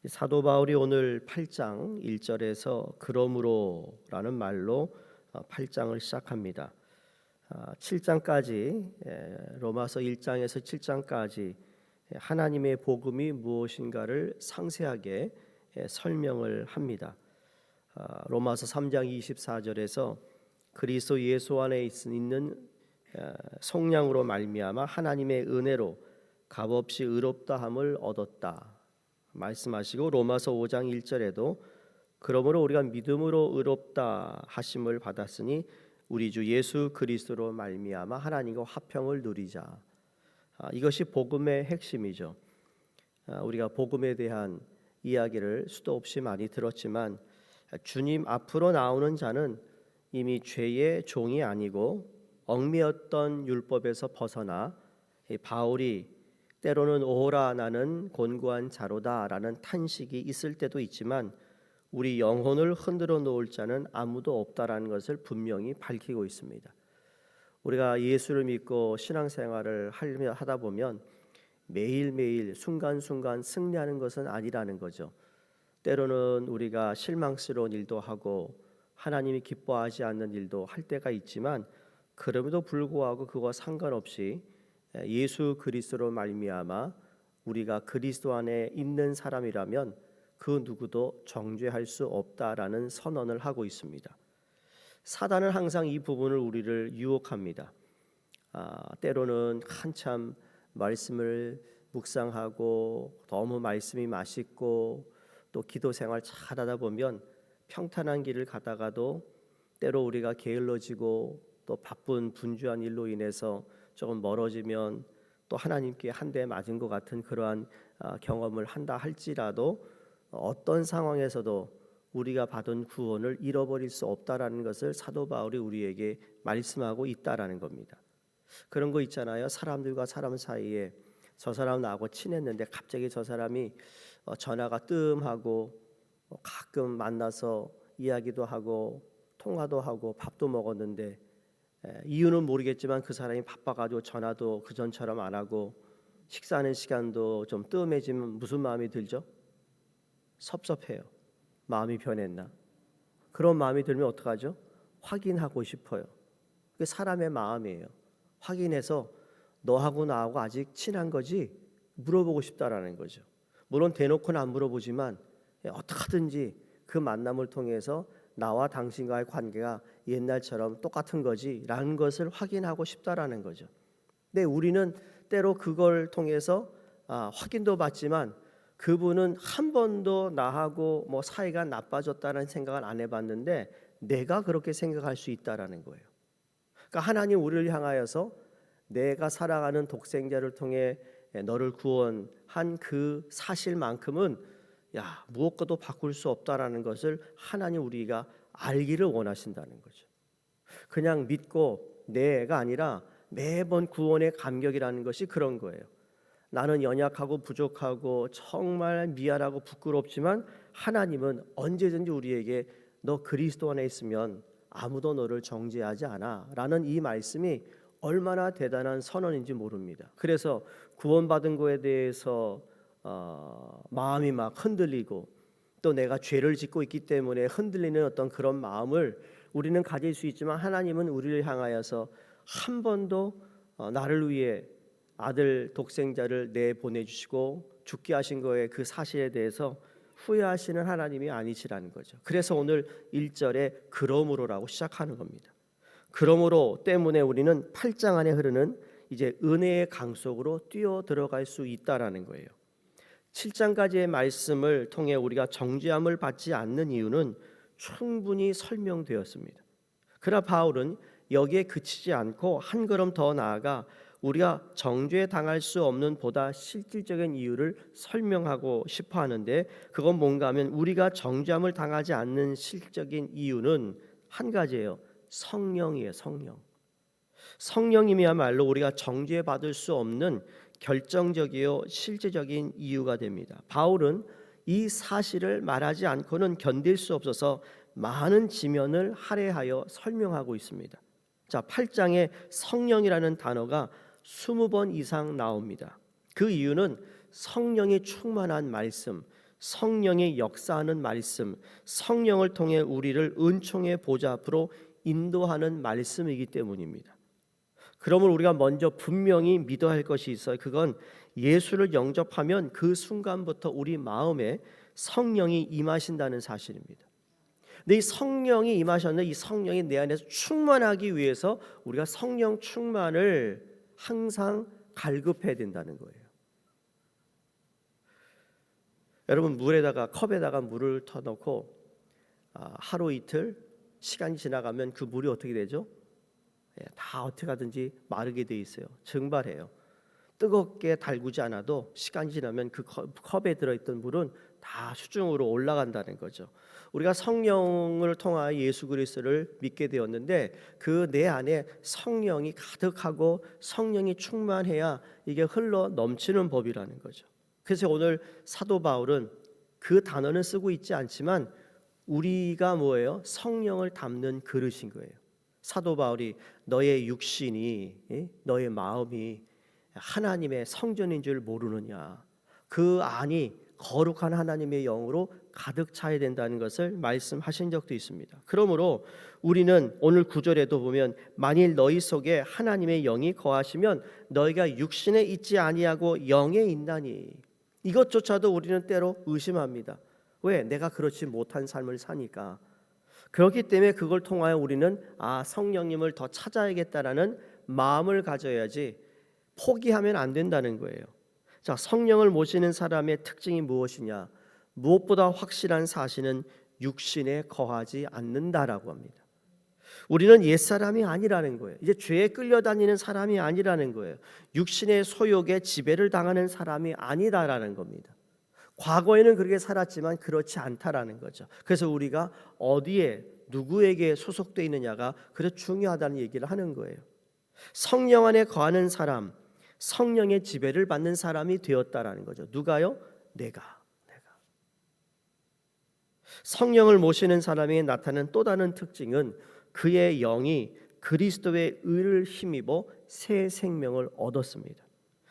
사도 바울이 오늘 8장 1절에서 그러므로라는 말로 8장을 시작합니다. 7장까지 로마서 1장에서 7장까지 하나님의 복음이 무엇인가를 상세하게 설명을 합니다. 로마서 3장 24절에서 그리스도 예수 안에 있는 속량으로 말미암아 하나님의 은혜로 값없이 의롭다함을 얻었다 말씀하시고, 로마서 5장 1절에도 그러므로 우리가 믿음으로 의롭다 하심을 받았으니 우리 주 예수 그리스도로 말미암아 하나님과 화평을 누리자. 이것이 복음의 핵심이죠. 우리가 복음에 대한 이야기를 수도 없이 많이 들었지만 주님 앞으로 나오는 자는 이미 죄의 종이 아니고 얽매였던 율법에서 벗어나 바울이 때로는 오호라 나는 곤고한 자로다라는 탄식이 있을 때도 있지만 우리 영혼을 흔들어 놓을 자는 아무도 없다라는 것을 분명히 밝히고 있습니다. 우리가 예수를 믿고 신앙생활을 하다 보면 매일매일 순간순간 승리하는 것은 아니라는 거죠. 때로는 우리가 실망스러운 일도 하고 하나님이 기뻐하지 않는 일도 할 때가 있지만 그럼에도 불구하고 그와 상관없이 예수 그리스도로 말미암아 우리가 그리스도 안에 있는 사람이라면 그 누구도 정죄할 수 없다라는 선언을 하고 있습니다. 사단은 항상 이 부분을 우리를 유혹합니다. 때로는 한참 말씀을 묵상하고 너무 말씀이 맛있고 또 기도 생활 잘하다 보면 평탄한 길을 가다가도 때로 우리가 게을러지고 또 바쁜 분주한 일로 인해서 조금 멀어지면 또 하나님께 한 대 맞은 것 같은 그러한 경험을 한다 할지라도 어떤 상황에서도 우리가 받은 구원을 잃어버릴 수 없다라는 것을 사도 바울이 우리에게 말씀하고 있다라는 겁니다. 그런 거 있잖아요. 사람들과 사람 사이에 저 사람 나하고 친했는데 갑자기 저 사람이 전화가 뜸하고 가끔 만나서 이야기도 하고 통화도 하고 밥도 먹었는데 이유는 모르겠지만 그 사람이 바빠가지고 전화도 그전처럼 안 하고 식사하는 시간도 좀 뜸해지면 무슨 마음이 들죠? 섭섭해요. 마음이 변했나? 그런 마음이 들면 어떡하죠? 확인하고 싶어요. 그게 사람의 마음이에요. 확인해서 너하고 나하고 아직 친한 거지? 물어보고 싶다라는 거죠. 물론 대놓고는 안 물어보지만 어떻게든지 그 만남을 통해서 나와 당신과의 관계가 옛날처럼 똑같은 거지 라는 것을 확인하고 싶다라는 거죠. 근데 우리는 때로 그걸 통해서 확인도 받지만 그분은 한 번도 나하고 사이가 나빠졌다는 생각을 안 해봤는데 내가 그렇게 생각할 수 있다라는 거예요. 그러니까 하나님 우리를 향하여서 내가 살아가는 독생자를 통해 너를 구원한 그 사실만큼은 무엇과도 바꿀 수 없다라는 것을 하나님 우리가 알기를 원하신다는 거죠. 그냥 믿고 내가 아니라 매번 구원의 감격이라는 것이 그런 거예요. 나는 연약하고 부족하고 정말 미안하고 부끄럽지만 하나님은 언제든지 우리에게 너 그리스도 안에 있으면 아무도 너를 정죄하지 않아 라는 이 말씀이 얼마나 대단한 선언인지 모릅니다. 그래서 구원받은 거에 대해서 마음이 막 흔들리고 또 내가 죄를 짓고 있기 때문에 흔들리는 어떤 그런 마음을 우리는 가질 수 있지만 하나님은 우리를 향하여서 한 번도 나를 위해 아들 독생자를 내보내주시고 죽게 하신 거에 그 사실에 대해서 후회하시는 하나님이 아니시라는 거죠. 그래서 오늘 1절에 그러므로라고 시작하는 겁니다. 그러므로 때문에 우리는 8장 안에 흐르는 이제 은혜의 강 속으로 뛰어 들어갈 수 있다라는 거예요. 7장까지의 말씀을 통해 우리가 정죄함을 받지 않는 이유는 충분히 설명되었습니다. 그러나 바울은 여기에 그치지 않고 한 걸음 더 나아가 우리가 정죄당할 수 없는 보다 실질적인 이유를 설명하고 싶어 하는데, 그건 뭔가 하면 우리가 정죄함을 당하지 않는 실질적인 이유는 한 가지예요. 성령이에요. 성령님이야말로 우리가 정죄받을 수 없는 결정적이요 실제적인 이유가 됩니다. 바울은 이 사실을 말하지 않고는 견딜 수 없어서 많은 지면을 할애하여 설명하고 있습니다. 자, 8장에 성령이라는 단어가 20번 이상 나옵니다. 그 이유는 성령이 충만한 말씀, 성령의 역사하는 말씀, 성령을 통해 우리를 은총의 보좌 앞으로 인도하는 말씀이기 때문입니다. 그러므로 우리가 먼저 분명히 믿어야 할 것이 있어요. 그건 예수를 영접하면 그 순간부터 우리 마음에 성령이 임하신다는 사실입니다. 근데 이 성령이 임하셨는데 이 성령이 내 안에서 충만하기 위해서 우리가 성령 충만을 항상 갈급해야 된다는 거예요. 여러분, 컵에다가 물을 터놓고 하루 이틀 시간이 지나가면 그 물이 어떻게 되죠? 다 어떻게 하든지 마르게 돼 있어요. 증발해요. 뜨겁게 달구지 않아도 시간이 지나면 그 컵에 들어있던 물은 다 수중으로 올라간다는 거죠. 우리가 성령을 통하여 예수 그리스도를 믿게 되었는데 그 내 안에 성령이 가득하고 성령이 충만해야 이게 흘러 넘치는 법이라는 거죠. 그래서 오늘 사도 바울은 그 단어는 쓰고 있지 않지만 우리가 뭐예요? 성령을 담는 그릇인 거예요. 사도 바울이 너의 육신이, 너의 마음이 하나님의 성전인 줄 모르느냐, 그 안이 거룩한 하나님의 영으로 가득 차야 된다는 것을 말씀하신 적도 있습니다. 그러므로 우리는 오늘 9절에도 보면 만일 너희 속에 하나님의 영이 거하시면 너희가 육신에 있지 아니하고 영에 있나니. 이것조차도 우리는 때로 의심합니다. 왜? 내가 그렇지 못한 삶을 사니까. 그렇기 때문에 그걸 통하여 우리는 성령님을 더 찾아야겠다라는 마음을 가져야지 포기하면 안 된다는 거예요. 자, 성령을 모시는 사람의 특징이 무엇이냐? 무엇보다 확실한 사실은 육신에 거하지 않는다라고 합니다. 우리는 옛사람이 아니라는 거예요. 이제 죄에 끌려다니는 사람이 아니라는 거예요. 육신의 소욕에 지배를 당하는 사람이 아니다라는 겁니다. 과거에는 그렇게 살았지만 그렇지 않다라는 거죠. 그래서 우리가 어디에 누구에게 소속되어 있느냐가 그래서 중요하다는 얘기를 하는 거예요. 성령 안에 거하는 사람, 성령의 지배를 받는 사람이 되었다라는 거죠. 누가요? 내가. 성령을 모시는 사람이 나타나는 또 다른 특징은 그의 영이 그리스도의 의를 힘입어 새 생명을 얻었습니다.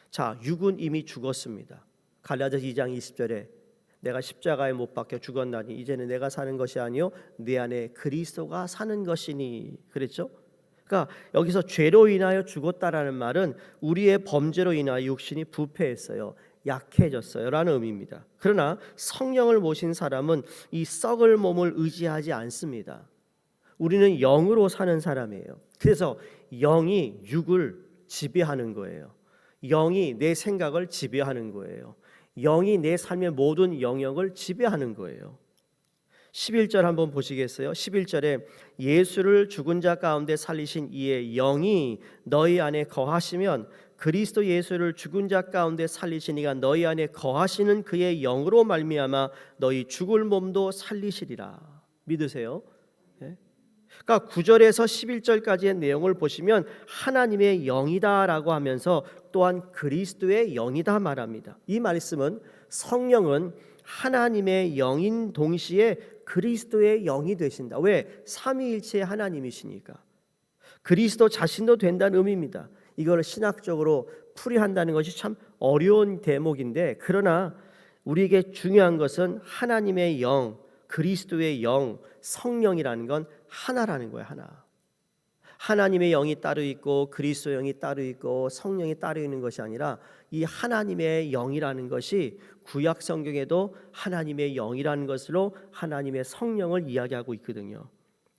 자, 육은 이미 죽었습니다. 갈라디아서 2장 20절에 내가 십자가에 못 박혀 죽었나니 이제는 내가 사는 것이 아니요 내 안에 그리스도가 사는 것이니 그랬죠? 그러니까 여기서 죄로 인하여 죽었다라는 말은 우리의 범죄로 인하여 육신이 부패했어요. 약해졌어요 라는 의미입니다. 그러나 성령을 모신 사람은 이 썩을 몸을 의지하지 않습니다. 우리는 영으로 사는 사람이에요. 그래서 영이 육을 지배하는 거예요. 영이 내 생각을 지배하는 거예요. 영이 내 삶의 모든 영역을 지배하는 거예요. 11절 한번 보시겠어요? 11절에 예수를 죽은 자 가운데 살리신 이의 영이 너희 안에 거하시면 그리스도 예수를 죽은 자 가운데 살리신 이가 너희 안에 거하시는 그의 영으로 말미암아 너희 죽을 몸도 살리시리라. 믿으세요? 그러니까 9절에서 11절까지의 내용을 보시면 하나님의 영이다라고 하면서 또한 그리스도의 영이다 말합니다. 이 말씀은 성령은 하나님의 영인 동시에 그리스도의 영이 되신다. 왜? 삼위일체의 하나님이시니까. 그리스도 자신도 된다는 의미입니다. 이걸 신학적으로 풀이한다는 것이 참 어려운 대목인데 그러나 우리에게 중요한 것은 하나님의 영, 그리스도의 영, 성령이라는 건 하나라는 거예요. 하나. 하나님의 영이 따로 있고 그리스도 영이 따로 있고 성령이 따로 있는 것이 아니라 이 하나님의 영이라는 것이 구약 성경에도 하나님의 영이라는 것으로 하나님의 성령을 이야기하고 있거든요.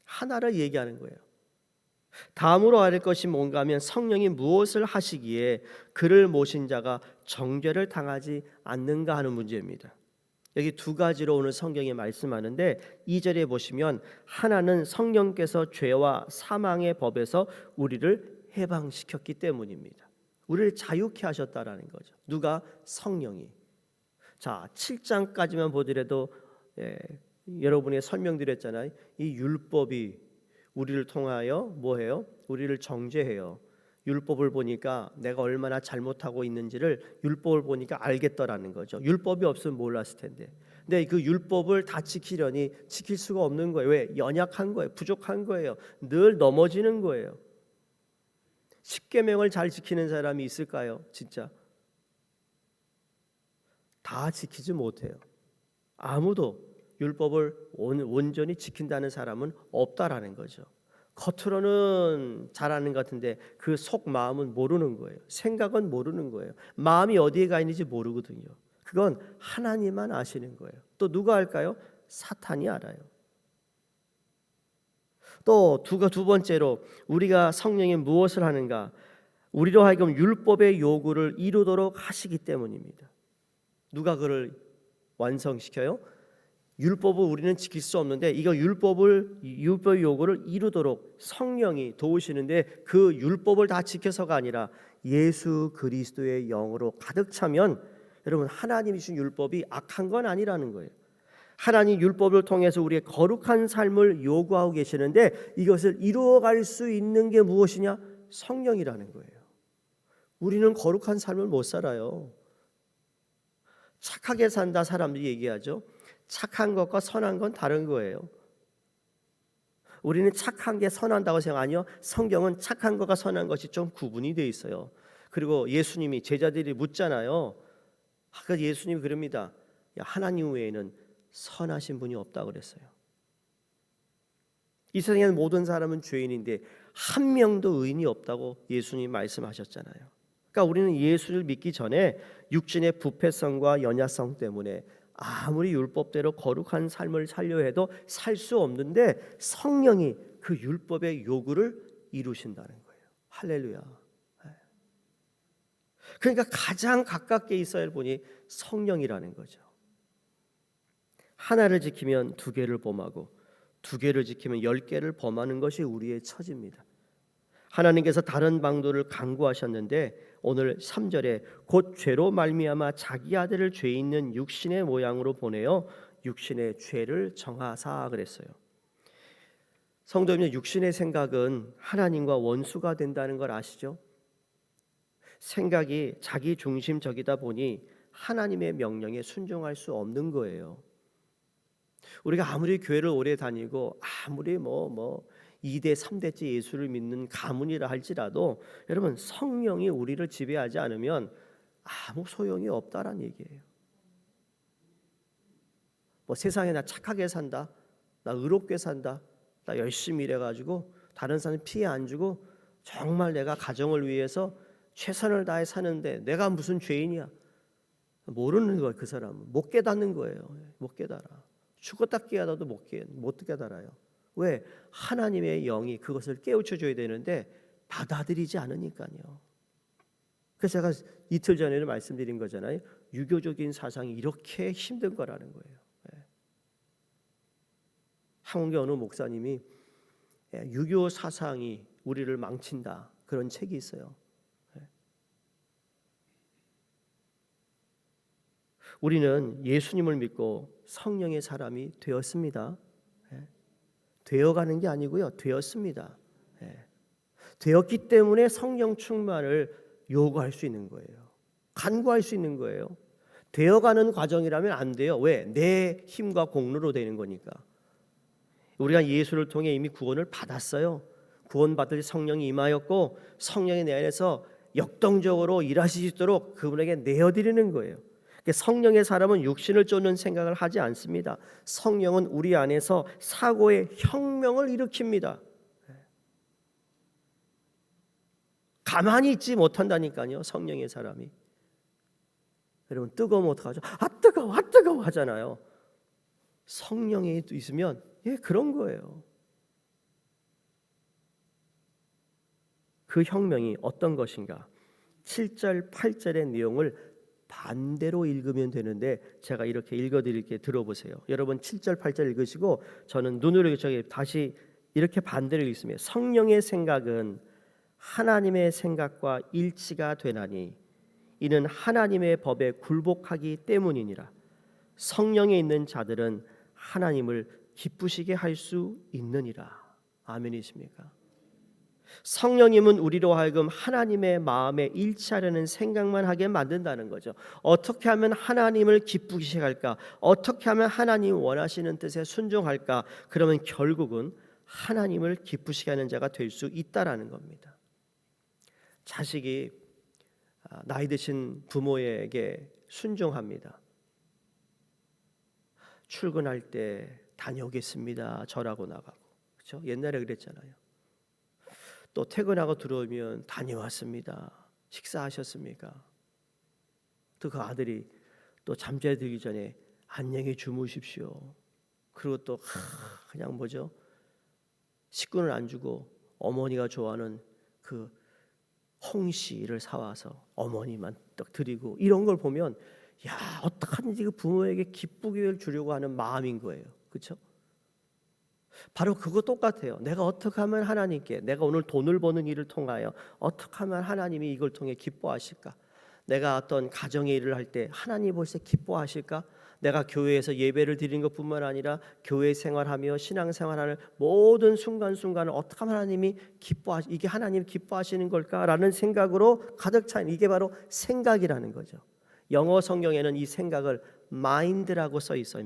하나를 얘기하는 거예요. 다음으로 알을 것이 뭔가 하면 성령이 무엇을 하시기에 그를 모신 자가 정죄를 당하지 않는가 하는 문제입니다. 여기 두 가지로 오늘 성경이 말씀하는데 2절에 보시면 하나는 성령께서 죄와 사망의 법에서 우리를 해방시켰기 때문입니다. 우리를 자유케 하셨다라는 거죠. 누가? 성령이. 자, 7장까지만 보더라도 여러분이 설명드렸잖아요. 이 율법이 우리를 통하여 뭐해요? 우리를 정죄해요. 율법을 보니까 내가 얼마나 잘못하고 있는지를 율법을 보니까 알겠더라는 거죠. 율법이 없으면 몰랐을 텐데. 근데 그 율법을 다 지키려니 지킬 수가 없는 거예요. 왜? 연약한 거예요. 부족한 거예요. 늘 넘어지는 거예요. 십계명을 잘 지키는 사람이 있을까요? 진짜 다 지키지 못해요. 아무도 율법을 온전히 지킨다는 사람은 없다라는 거죠. 겉으로는 잘하는 것 같은데 그 속 마음은 모르는 거예요. 생각은 모르는 거예요. 마음이 어디에 가 있는지 모르거든요. 그건 하나님만 아시는 거예요. 또 누가 알까요? 사탄이 알아요. 또 두 번째로 우리가 성령이 무엇을 하는가? 우리로 하여금 율법의 요구를 이루도록 하시기 때문입니다. 누가 그를 완성시켜요? 율법을 우리는 지킬 수 없는데 이거 율법의 요구를 이루도록 성령이 도우시는데 그 율법을 다 지켜서가 아니라 예수 그리스도의 영으로 가득 차면 여러분 하나님이 주신 율법이 악한 건 아니라는 거예요. 하나님 율법을 통해서 우리의 거룩한 삶을 요구하고 계시는데 이것을 이루어갈 수 있는 게 무엇이냐? 성령이라는 거예요. 우리는 거룩한 삶을 못 살아요. 착하게 산다 사람들이 얘기하죠. 착한 것과 선한 건 다른 거예요. 우리는 착한 게 선한다고 생각하니요. 성경은 착한 것과 선한 것이 좀 구분이 돼 있어요. 그리고 예수님이 제자들이 묻잖아요. 아까 예수님이 그럽니다. 하나님 외에는 선하신 분이 없다고 그랬어요. 이 세상에는 모든 사람은 죄인인데 한 명도 의인이 없다고 예수님이 말씀하셨잖아요. 그러니까 우리는 예수를 믿기 전에 육신의 부패성과 연약성 때문에 아무리 율법대로 거룩한 삶을 살려 해도 살 수 없는데 성령이 그 율법의 요구를 이루신다는 거예요. 할렐루야. 그러니까 가장 가깝게 있어야 할 분이 성령이라는 거죠. 하나를 지키면 두 개를 범하고 두 개를 지키면 10개를 범하는 것이 우리의 처지입니다. 하나님께서 다른 방도를 강구하셨는데 오늘 3절에 곧 죄로 말미암아 자기 아들을 죄 있는 육신의 모양으로 보내어 육신의 죄를 정하사 그랬어요. 성도님, 육신의 생각은 하나님과 원수가 된다는 걸 아시죠? 생각이 자기 중심적이다 보니 하나님의 명령에 순종할 수 없는 거예요. 우리가 아무리 교회를 오래 다니고 아무리 2대 3대째 예수를 믿는 가문이라 할지라도 여러분 성령이 우리를 지배하지 않으면 아무 소용이 없다란 얘기예요. 세상에 나 착하게 산다, 나 의롭게 산다, 나 열심히 일해가지고 다른 사람 피해 안 주고 정말 내가 가정을 위해서 최선을 다해 사는데 내가 무슨 죄인이야? 모르는 거예요. 그 사람은 못 깨닫는 거예요. 못 깨달아. 죽었다 깨달아도 못 깨달아요. 왜? 하나님의 영이 그것을 깨우쳐 줘야 되는데 받아들이지 않으니까요. 그래서 제가 이틀 전에는 말씀드린 거잖아요. 유교적인 사상이 이렇게 힘든 거라는 거예요. 한국의 어느 목사님이 유교 사상이 우리를 망친다 그런 책이 있어요. 우리는 예수님을 믿고 성령의 사람이 되었습니다. 되어가는 게 아니고요. 되었습니다. 되었기 때문에 성령 충만을 요구할 수 있는 거예요. 간구할 수 있는 거예요. 되어가는 과정이라면 안 돼요. 왜? 내 힘과 공로로 되는 거니까. 우리가 예수를 통해 이미 구원을 받았어요. 구원받을 성령이 임하였고 성령이 내 안에서 역동적으로 일하실 수 있도록 그분에게 내어드리는 거예요. 성령의 사람은 육신을 쫓는 생각을 하지 않습니다. 성령은 우리 안에서 사고의 혁명을 일으킵니다. 가만히 있지 못한다니까요. 성령의 사람이. 여러분 뜨거우면 어떡하죠? 아 뜨거워 하잖아요. 성령이 있으면 그런 거예요. 그 혁명이 어떤 것인가? 7절 8절의 내용을 반대로 읽으면 되는데 제가 이렇게 읽어드릴게 들어보세요. 여러분 7절 8절 읽으시고 저는 눈으로 다시 이렇게 반대로 읽습니다. 성령의 생각은 하나님의 생각과 일치가 되나니 이는 하나님의 법에 굴복하기 때문이니라. 성령에 있는 자들은 하나님을 기쁘시게 할 수 있느니라. 아멘이십니까? 성령님은 우리로 하여금 하나님의 마음에 일치하려는 생각만 하게 만든다는 거죠. 어떻게 하면 하나님을 기쁘시게 할까? 어떻게 하면 하나님 원하시는 뜻에 순종할까? 그러면 결국은 하나님을 기쁘시게 하는 자가 될 수 있다라는 겁니다. 자식이 나이 드신 부모에게 순종합니다. 출근할 때 다녀오겠습니다. 절하고 나가고. 그렇죠? 옛날에 그랬잖아요. 또 퇴근하고 들어오면 다녀왔습니다. 식사하셨습니까? 또 그 아들이 또 잠자리 들기 전에 안녕히 주무십시오. 그리고 또 그냥 뭐죠? 식구는 안 주고 어머니가 좋아하는 그 홍시를 사와서 어머니만 딱 드리고, 이런 걸 보면 야, 어떡하든지 그 부모에게 기쁘게 주려고 하는 마음인 거예요. 그렇죠? 바로 그거 똑같아요. 내가 어떻게 하면 하나님께, 내가 오늘 돈을 버는 일을 통하여 어떻게 하면 하나님이 이걸 통해 기뻐하실까? 내가 어떤 가정의 일을 할 때 하나님 벌써 기뻐하실까? 내가 교회에서 예배를 드리는 것뿐만 아니라 교회 생활하며 신앙생활하는 모든 순간순간을 어떻게 하면 하나님이 이게 하나님 기뻐하시는 걸까라는 생각으로 가득 차인, 이게 바로 생각이라는 거죠. 영어 성경에는 이 생각을 마인드라고 써 있어요.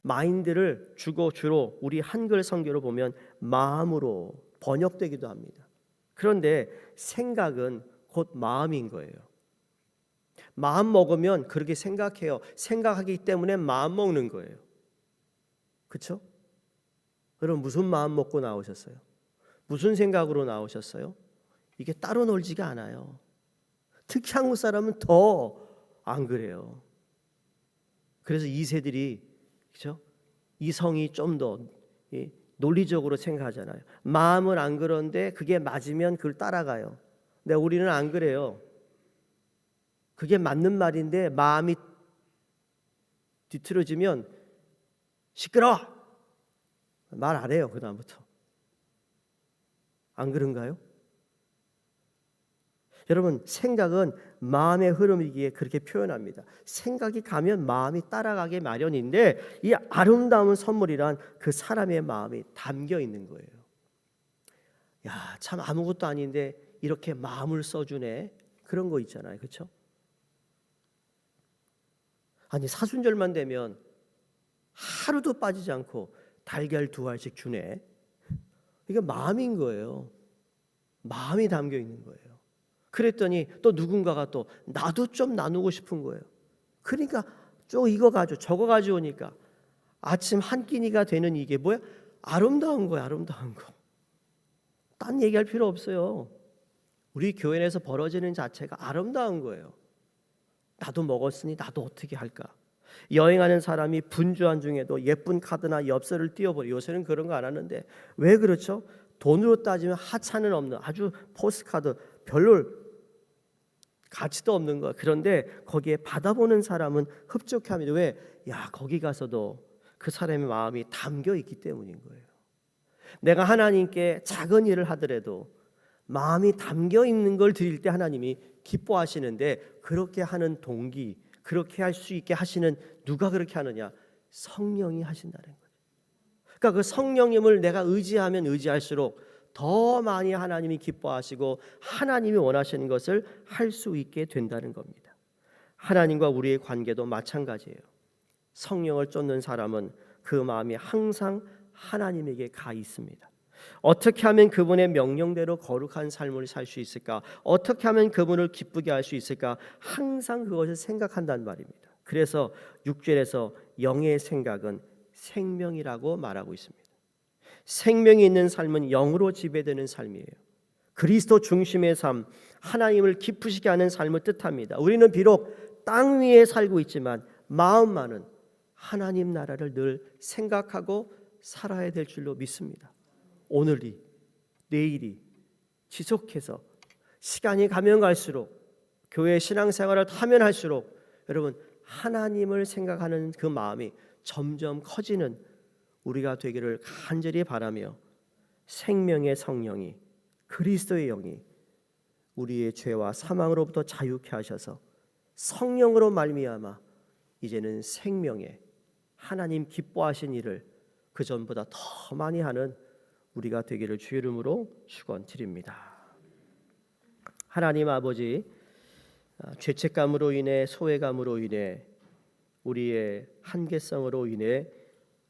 마인드를 주로 우리 한글 성경으로 보면 마음으로 번역되기도 합니다. 그런데 생각은 곧 마음인 거예요. 마음 먹으면 그렇게 생각해요. 생각하기 때문에 마음 먹는 거예요. 그렇죠? 여러분, 무슨 마음 먹고 나오셨어요? 무슨 생각으로 나오셨어요? 이게 따로 놀지가 않아요. 특히 한국 사람은 더 안 그래요. 그래서 2세들이, 그렇죠? 이성이 좀 더 논리적으로 생각하잖아요. 마음은 안 그런데 그게 맞으면 그걸 따라가요. 근데 우리는 안 그래요. 그게 맞는 말인데 마음이 뒤틀어지면 시끄러워! 말 안 해요. 그다음부터. 안 그런가요? 여러분, 생각은 마음의 흐름이기에 그렇게 표현합니다. 생각이 가면 마음이 따라가게 마련인데, 이 아름다운 선물이란 그 사람의 마음이 담겨 있는 거예요. 야, 참 아무것도 아닌데 이렇게 마음을 써주네. 그런 거 있잖아요. 그렇죠? 아니, 사순절만 되면 하루도 빠지지 않고 달걀 2알씩 주네. 이게 마음인 거예요. 마음이 담겨 있는 거예요. 그랬더니 또 누군가가 또 나도 좀 나누고 싶은 거예요. 그러니까 좀 이거 가지고 저거 가져오니까 아침 한 끼니가 되는, 이게 뭐야? 아름다운 거야. 아름다운 거. 딴 얘기할 필요 없어요. 우리 교회 내에서 벌어지는 자체가 아름다운 거예요. 나도 먹었으니 나도 어떻게 할까? 여행하는 사람이 분주한 중에도 예쁜 카드나 엽서를 띄워버려. 요새는 그런 거 안 하는데 왜 그렇죠? 돈으로 따지면 하찮은 없는 아주 포스트카드, 별로 가치도 없는 거. 그런데 거기에 받아보는 사람은 흡족합니다. 왜? 야, 거기 가서도 그 사람의 마음이 담겨 있기 때문인 거예요. 내가 하나님께 작은 일을 하더라도 마음이 담겨 있는 걸 드릴 때 하나님이 기뻐하시는데, 그렇게 하는 동기, 그렇게 할 수 있게 하시는, 누가 그렇게 하느냐? 성령이 하신다는 거예요. 그러니까 그 성령님을 내가 의지하면 의지할수록 더 많이 하나님이 기뻐하시고 하나님이 원하시는 것을 할 수 있게 된다는 겁니다. 하나님과 우리의 관계도 마찬가지예요. 성령을 쫓는 사람은 그 마음이 항상 하나님에게 가 있습니다. 어떻게 하면 그분의 명령대로 거룩한 삶을 살 수 있을까? 어떻게 하면 그분을 기쁘게 할 수 있을까? 항상 그것을 생각한단 말입니다. 그래서 6절에서 영의 생각은 생명이라고 말하고 있습니다. 생명이 있는 삶은 영으로 지배되는 삶이에요. 그리스도 중심의 삶, 하나님을 기쁘시게 하는 삶을 뜻합니다. 우리는 비록 땅 위에 살고 있지만 마음만은 하나님 나라를 늘 생각하고 살아야 될 줄로 믿습니다. 오늘이, 내일이 지속해서 시간이 가면 갈수록, 교회 신앙생활을 하면 할수록 여러분, 하나님을 생각하는 그 마음이 점점 커지는 우리가 되기를 간절히 바라며, 생명의 성령이, 그리스도의 영이 우리의 죄와 사망으로부터 자유케 하셔서 성령으로 말미암아 이제는 생명의 하나님 기뻐하신 일을 그 전보다 더 많이 하는 우리가 되기를 주의 이름으로 축원드립니다. 하나님 아버지, 죄책감으로 인해, 소외감으로 인해, 우리의 한계성으로 인해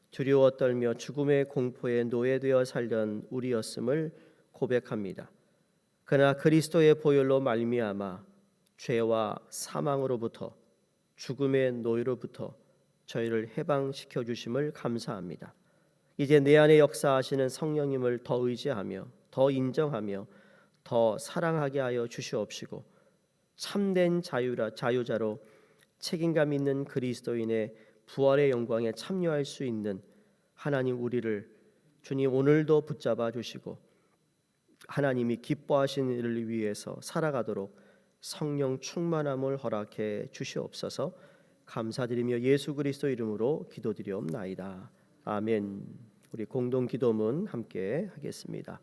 두려워 떨며 죽음의 공포에 노예되어 살던 우리였음을 고백합니다. 그러나 그리스도의 보혈로 말미암아 죄와 사망으로부터, 죽음의 노예로부터 저희를 해방시켜 주심을 감사합니다. 이제 내 안에 역사하시는 성령님을 더 의지하며 더 인정하며 더 사랑하게 하여 주시옵시고 참된 자유자로 책임감 있는 그리스도인의 부활의 영광에 참여할 수 있는 하나님 우리를 주님 오늘도 붙잡아 주시고 하나님이 기뻐하시는 일을 위해서 살아가도록 성령 충만함을 허락해 주시옵소서. 감사드리며 예수 그리스도 이름으로 기도드리옵나이다. 아멘. 우리 공동 기도문 함께 하겠습니다.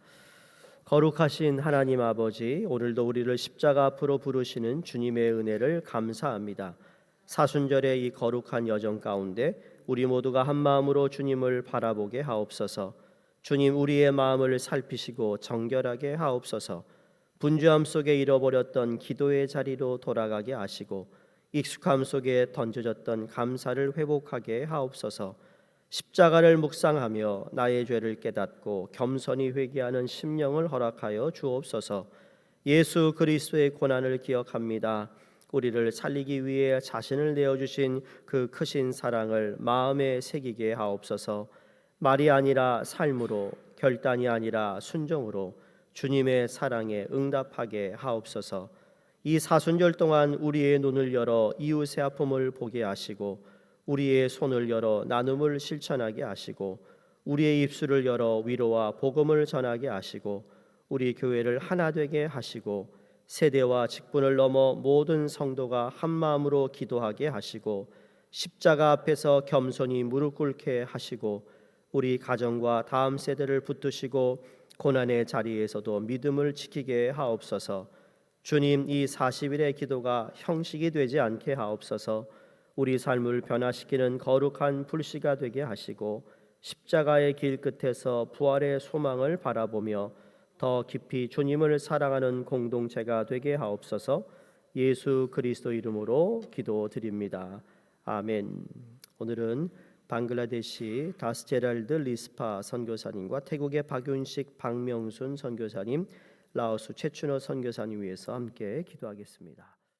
거룩하신 하나님 아버지, 오늘도 우리를 십자가 앞으로 부르시는 주님의 은혜를 감사합니다. 사순절의 이 거룩한 여정 가운데 우리 모두가 한 마음으로 주님을 바라보게 하옵소서. 주님, 우리의 마음을 살피시고 정결하게 하옵소서. 분주함 속에 잃어버렸던 기도의 자리로 돌아가게 하시고 익숙함 속에 던져졌던 감사를 회복하게 하옵소서. 십자가를 묵상하며 나의 죄를 깨닫고 겸손히 회개하는 심령을 허락하여 주옵소서. 예수 그리스도의 고난을 기억합니다. 우리를 살리기 위해 자신을 내어주신 그 크신 사랑을 마음에 새기게 하옵소서. 말이 아니라 삶으로, 결단이 아니라 순종으로 주님의 사랑에 응답하게 하옵소서. 이 사순절 동안 우리의 눈을 열어 이웃의 아픔을 보게 하시고 우리의 손을 열어 나눔을 실천하게 하시고 우리의 입술을 열어 위로와 복음을 전하게 하시고 우리 교회를 하나 되게 하시고 세대와 직분을 넘어 모든 성도가 한 마음으로 기도하게 하시고 십자가 앞에서 겸손히 무릎 꿇게 하시고 우리 가정과 다음 세대를 붙드시고 고난의 자리에서도 믿음을 지키게 하옵소서. 주님, 이 40일의 기도가 형식이 되지 않게 하옵소서. 우리 삶을 변화시키는 거룩한 불씨가 되게 하시고 십자가의 길 끝에서 부활의 소망을 바라보며 더 깊이 주님을 사랑하는 공동체가 되게 하옵소서. 예수 그리스도 이름으로 기도드립니다. 아멘. 오늘은 방글라데시 다스제랄드 리스파 선교사님과 태국의 박윤식 박명순 선교사님, 라오스 최춘호 선교사님 위해서 함께 기도하겠습니다.